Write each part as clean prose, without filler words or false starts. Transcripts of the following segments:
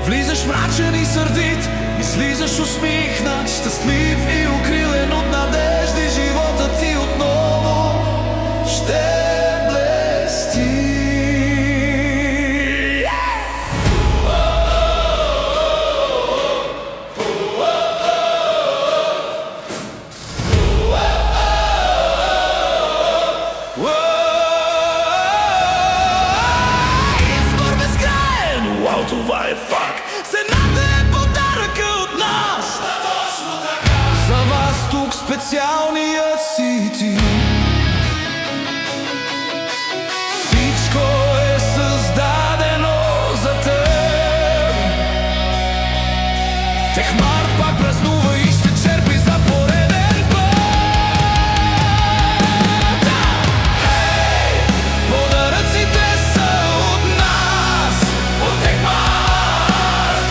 Влизаш мрачен и сърдит, излизаш усмихнат, щастлив и укрилен от надежди. Животът ти отново ще блести. Избор безкраен, вау, това е факт. Цената е подаръка от нас. Точно така. За вас тук специалният си ти. Всичко е създадено за теб. Техмарт пак празнува и ще черпи за пореден път. Хей, подаръците са от нас, от Техмарт.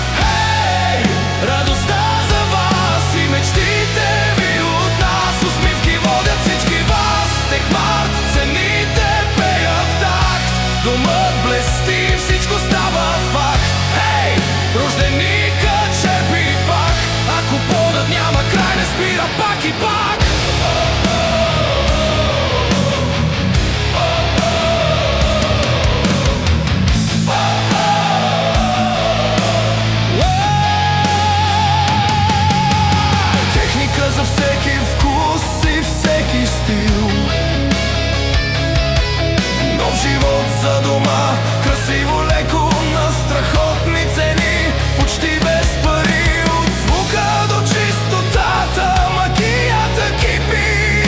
Радостта за вас и мечтите ви от нас. Усмивки водят всички вас. Техмарт, цените пеят в такт. Домът блести, всичко става факт. Хей, рожденикът черпи пак. Ако подът няма край, не спира пак и пак. Техника за всеки вкус и всеки стил. Нов живот за дома, красиво леко на страхотни цени. Почти без пари, от звука до чистотата, магията кипи.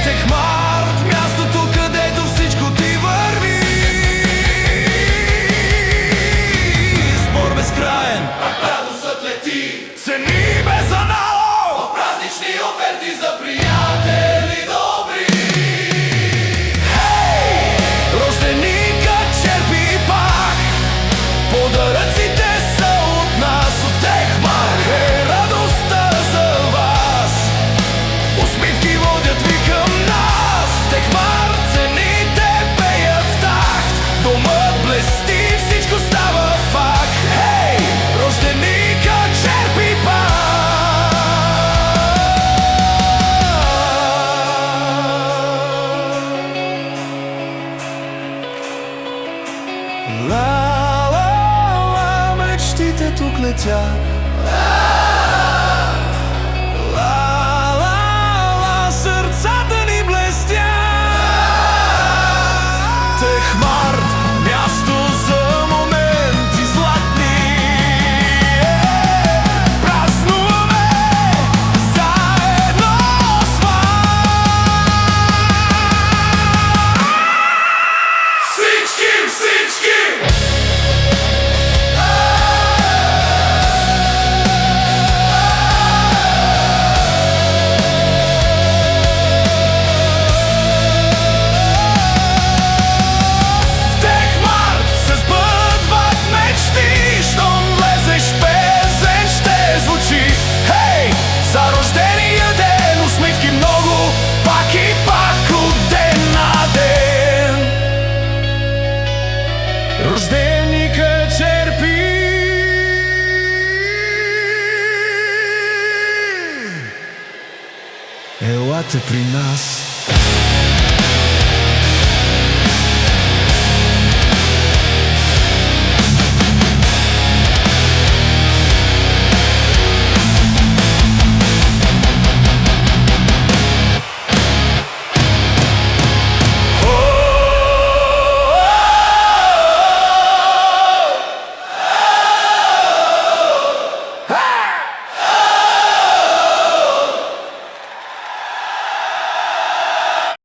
Техмарт, мястото, където всичко ти върви. Избор безкраен, радостът лети. Цени без аналог, празнични оферти за приятели добри. Хей, рожденикът черпи пак. Подаръците са от нас, от Техмарт. Хей, радостта за вас. Усмивки водят ви към нас. Техмарт, цените пеят в такт. Домът блести, всичко става факт. Хей, рожденикът черпи пак. Ла-ла-ла, мечтите тук летят. Ла-ла-ла, сърцата ни блестят. Техмарт, място за моменти златни. Празнуваме заедно с вас. Всички, всички! Рожденикът черпи. Елате при нас.